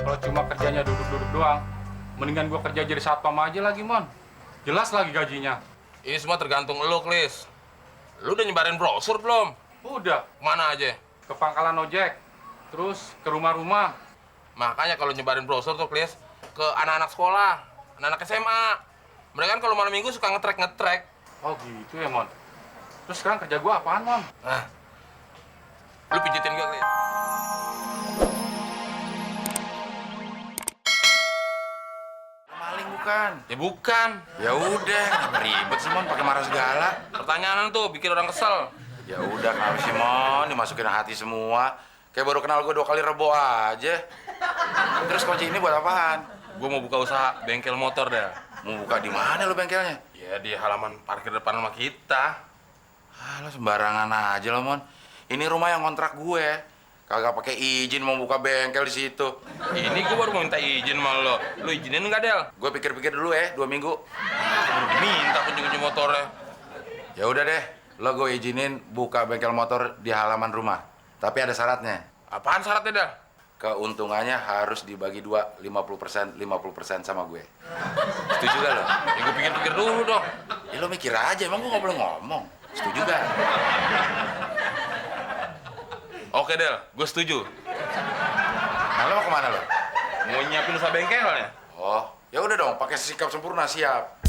Kalau cuma kerjanya duduk-duduk doang, mendingan gua kerja jadi satpam aja lagi, Mon. Jelas lagi gajinya. Ini semua tergantung lo, Klis. Lu udah nyebarin brosur belum? Udah, Mana aja? ke pangkalan ojek, terus ke rumah-rumah. Makanya kalau nyebarin brosur tuh, Klis, ke anak-anak sekolah, anak-anak SMA. Mereka kan kalau malam minggu suka ngetrek. Oh gitu ya, Mon. Terus sekarang kerja gua apaan, Mon? Nah, lu pijitin gue, Klis. Maling bukan? Ya bukan. Ya udah, kenapa ribet sih Mon pakai marah segala? Pertanyaan tuh bikin orang kesel. Ya udah, kenapa sih Mon dimasukin hati semua? Kayak baru kenal gue 2 kali rebo aja. Terus kunci ini buat apaan? Gue mau buka usaha bengkel motor dah. Mau buka di mana lu bengkelnya? Ya di halaman parkir depan rumah kita. Lo sembarangan aja lo Mon. Ini rumah yang kontrak gue. Kagak pakai izin mau buka bengkel di situ. Ini gue baru mau minta izin sama lo. Lu izinin nggak, Del? Gue pikir-pikir dulu ya, 2 minggu. Baru diminta kunci-kunci motornya. Ya udah deh, lo gue izinin buka bengkel motor di halaman rumah. Tapi ada syaratnya. Apaan syaratnya, Del? Keuntungannya harus dibagi 2, 50% sama gue. Setuju gak lo? Ya gue pikir-pikir dulu dong. Ya lo mikir aja, emang gue gak boleh ngomong. Setuju gak? Oke, Del. Gue setuju. Nah, lo mau kemana lo? Mau nyiapin usaha bengkelnya. Oh, ya udah dong, pakai sikap sempurna, siap.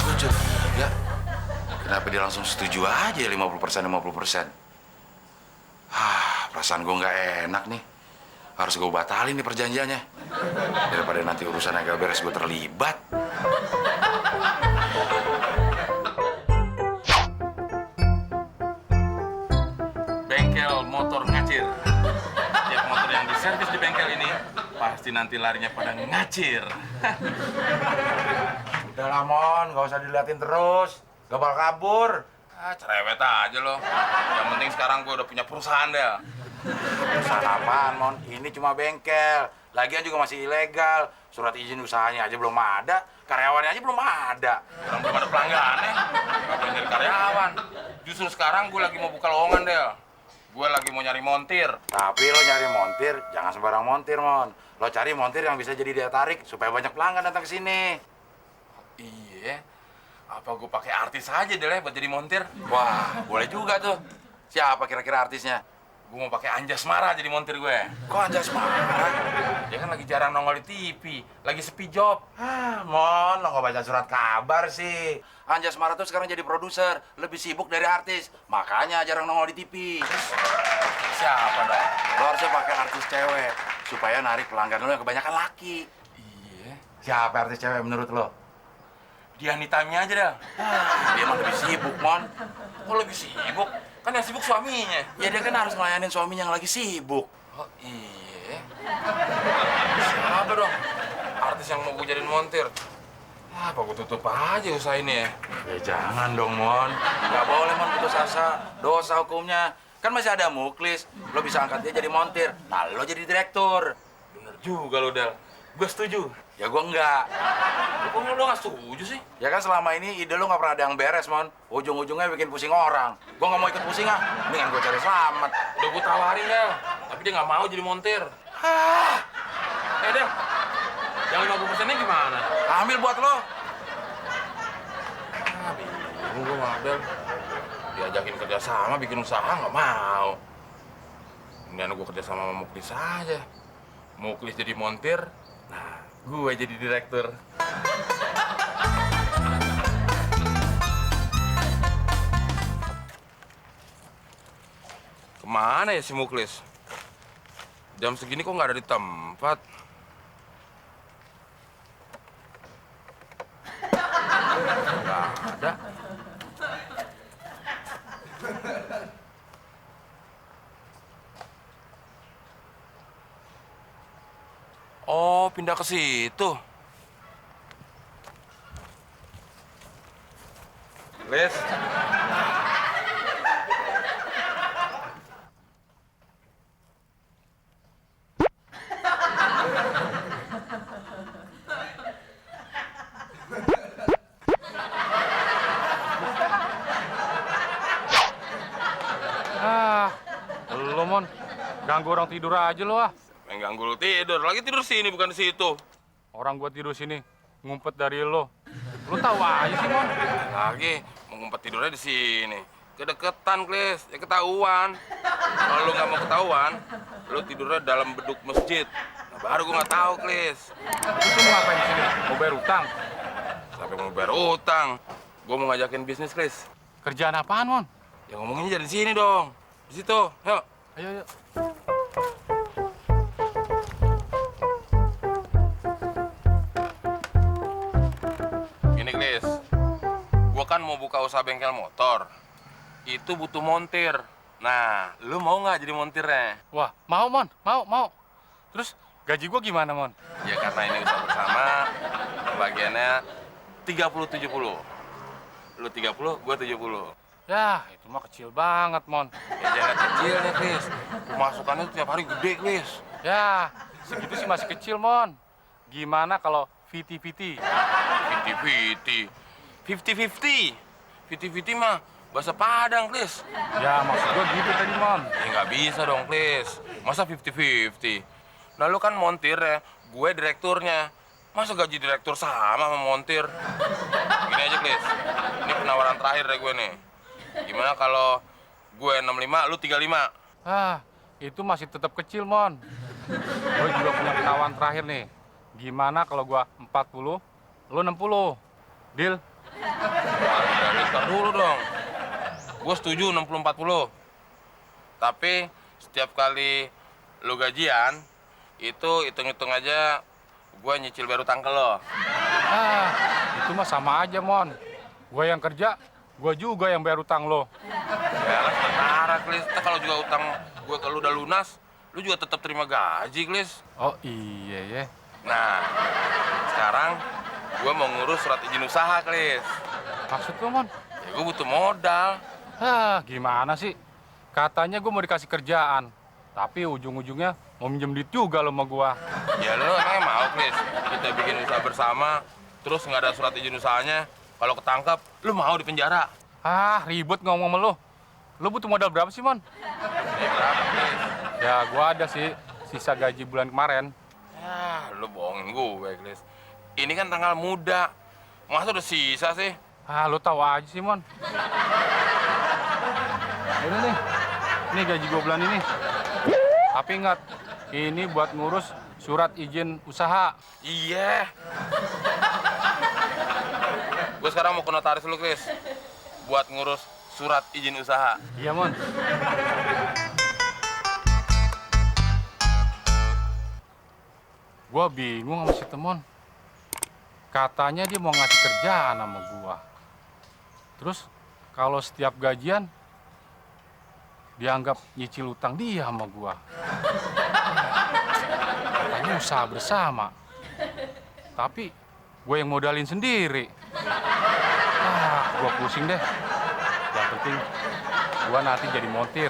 Gue curiga, kenapa dia langsung setuju aja 50%? Perasaan gue nggak enak nih. Harus gue batalin nih perjanjiannya. Daripada nanti urusan agak beres gue terlibat. Bengkel motor ngacir. Setiap motor yang diservis di bengkel ini pasti nanti larinya pada ngacir. Udah lah, Mon, nggak usah diliatin terus. Gak bakal kabur. Cerewet aja lo. Yang penting sekarang gue udah punya perusahaan, Del. Perusahaan apaan, Mon? Ini cuma bengkel. Lagian juga masih ilegal. Surat izin usahanya aja belum ada. Karyawannya aja belum ada. Orang belum ada pelanggannya. Gak boleh nyari karyawan. Justru sekarang gue lagi mau buka lowongan, Del. Gue lagi mau nyari montir. Tapi lo nyari montir, jangan sembarang montir, Mon. Lo cari montir yang bisa jadi daya tarik supaya banyak pelanggan datang ke sini. Iya. Apa gue pakai artis aja, Del, buat jadi montir? Wah, boleh juga tuh. Siapa kira-kira artisnya? Gue mau pakai Anjasmara jadi montir gue. Kok Anjasmara? Dia kan lagi jarang nongol di TV. Lagi sepi job. Mon, lo nggak baca surat kabar sih. Anjasmara tuh sekarang jadi produser, lebih sibuk dari artis. Makanya jarang nongol di TV. Siapa dong? Lo harusnya pakai artis cewek supaya narik pelanggan lo yang kebanyakan laki. Iya. Siapa artis cewek menurut lo? Dian Nitami aja, Del. Dia emang lebih sibuk, Mon. Kok lebih sibuk? Kan yang sibuk suaminya. Ya dia kan harus melayanin suaminya yang lagi sibuk. Oh iya. Siapa dong? Artis yang mau gue jadiin montir. Apa gue tutup aja usaha ini ya? Ya jangan dong, Mon. Nggak boleh, Mon, putus asa. Dosa hukumnya. Kan masih ada Muklis. Lo bisa angkat dia jadi montir. Nah, lo jadi direktur. Bener juga lo, Del. Gue setuju. Ya gua enggak. Kok lo nggak setuju sih? Ya kan selama ini ide lo nggak pernah ada yang beres, Mon. Ujung-ujungnya bikin pusing orang. Gua nggak mau ikut pusing, ah. Mendingan gua cari selamat. Udah gue tawarin, Del. Tapi dia nggak mau jadi montir. Del. Yang 50%-nya gimana? Ambil buat lo. Bingung gue sama Del. Diajakin kerja sama, bikin usaha nggak mau. Ini gue kerja sama Muklis aja. Muklis jadi montir, nah gue jadi direktur. Kemana ya si Muklis? Jam segini kok nggak ada di tempat? Nggak ada. Oh, pindah ke situ. Lis. Ganggu orang tidur aja lo ah. Pengen ganggu lu tidur. Lagi tidur sini bukan di situ. Orang gua tidur sini ngumpet dari lo. Lu tahu aja sih, Mon. Lagi mau ngumpet tidurnya di sini. Kedeketan, Klis. Ya ketahuan. Kalau lu nggak mau ketahuan, lu tidurnya dalam beduk masjid. Nah, baru gua nggak tahu, Klis. Lu mau ngapain di sini? Mau bayar utang? Sampai mau bayar utang. Gua mau ngajakin bisnis, Klis. Kerjaan apaan, Mon? Ya ngomonginnya jadi di sini dong. Di situ. Yuk. Ayo, ayo. Gini, Klis. Gua kan mau buka usaha bengkel motor. Itu butuh montir. Nah, lu mau nggak jadi montirnya? Wah, mau, Mon. Mau. Terus gaji gua gimana, Mon? Ya karena ini usaha bersama, pembagiannya 30-70. Lu 30, gua 70. Ya, itu mah kecil banget, Mon. Ya jangan kecil nih, Klis. Pemasukannya tiap hari gede, Klis. Ya, segitu sih masih kecil, Mon. Gimana kalau 50-50? 50-50. 50-50. 50-50 mah bahasa Padang, Klis. Ya, maksud gua gitu tadi, Mon. Ya nggak bisa dong, Klis. Masa 50-50? Nah, lu kan montir ya, gue direkturnya. Masa gaji direktur sama montir? Gini aja, Klis. Ini penawaran terakhir dari gue nih. Gimana kalau gue 65, lu 35? Ah, itu masih tetap kecil, Mon. Gue juga punya penawaran terakhir nih. Gimana kalau gua 40, lu 60? Deal? Ntar dulu dong. Gue setuju 60-40. Tapi setiap kali lu gajian, itu hitung-hitung aja gue nyicil bayar utang ke lo. Ah, itu mah sama aja, Mon. Gue yang kerja, gue juga yang bayar utang lo. Ya lah, sementara, Klis. Ntar kalau juga utang gue ke lu udah lunas, lu juga tetap terima gaji, Klis. Oh iya ya. Nah, sekarang gue mau ngurus surat izin usaha, Klis. Maksud lo, Mon? Ya gue butuh modal. Ah, gimana sih? Katanya gue mau dikasih kerjaan. Tapi ujung-ujungnya mau minjem duit juga lo sama gua. Ya lu emangnya mau, Klis? Kita bikin usaha bersama, terus nggak ada surat izin usahanya. Kalau ketangkep, lu mau di penjara. Ah, ribut ngomong sama lo. Lo butuh modal berapa sih, Mon? Ya berapa, Klis? Ya, gua ada sih sisa gaji bulan kemarin. Ya, lu bohongin gue, Klis. Ini kan tanggal muda. Masa udah sisa sih? Ah, lo tahu aja sih, Mon. Udah nih. Ini gaji gua bulan ini. Tapi ingat, ini buat ngurus surat izin usaha. Iya. Gue sekarang mau ke notaris lu, Klis. Buat ngurus surat izin usaha. Iya, Mon. Gua bingung sama si Temon. Katanya dia mau ngasih kerjaan sama gua. Terus kalau setiap gajian dianggap nyicil utang dia sama gua. Katanya usaha bersama. Tapi gue yang modalin sendiri. Ah, gua pusing deh. Yang penting gua nanti jadi montir.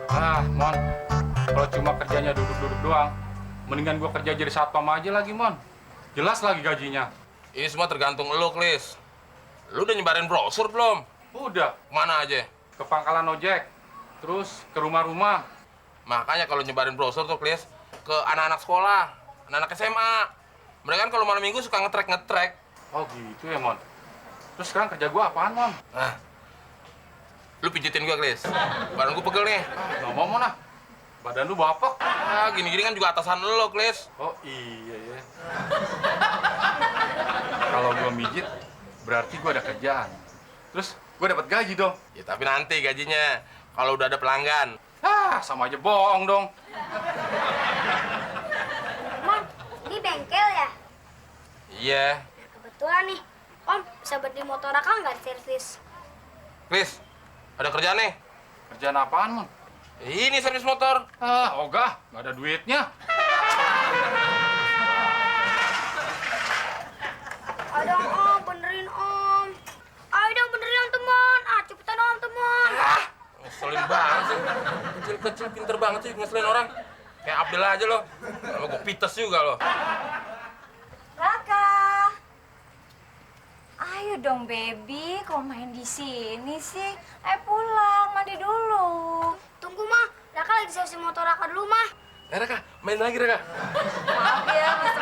Ah, Mon. Kalau cuma kerjanya duduk-duduk doang, mendingan gua kerja jadi satpam aja lagi, Mon. Jelas lagi gajinya. Ini semua tergantung lu, Klis. Lu udah nyebarin brosur belum? Udah, Mana aja? ke pangkalan ojek, terus ke rumah-rumah. Makanya kalau nyebarin brosur tuh, Klis, ke anak-anak sekolah, anak-anak SMA. Mereka kan kalau malam minggu suka ngetrek. Oh gitu ya, Mon. Terus sekarang kerja gua apaan, Mon? Nah, lu pijitin gua, Klis. Badan gua pegel nih. Nggak mau, Mon, ah. Badan lu bapok. Ah, gini-gini kan juga atasan lu, Klis. Oh iya ya. Kalau gua mijit, berarti gua ada kerjaan. Terus gua dapat gaji dong. Ya tapi nanti gajinya kalau udah ada pelanggan. Ah, sama aja bohong dong. Mon, ini bengkel ya? Iya. Kebetulan nih, Om bisa beli motor akang nggak di servis? Klis, ada kerjaan nih. Kerjaan apaan, Mon? Ini servis motor. Ah, ogah, nggak ada duitnya. Ayo dong, Om, benerin, Om. Ayo dong, benerin, Om, teman. Ah, cepetan, Om, teman. Ah, ngeselin banget sih. Kecil-kecil pinter banget sih ngeselin orang. Kayak Abdel aja lo. Sama gue pites juga lo. Raka. Ayo dong, baby. Kok main di sini sih? Ayo pulang, mandi dulu. Tunggu, Ma. Raka Raka, main lagi Raka. Maaf ya, Mas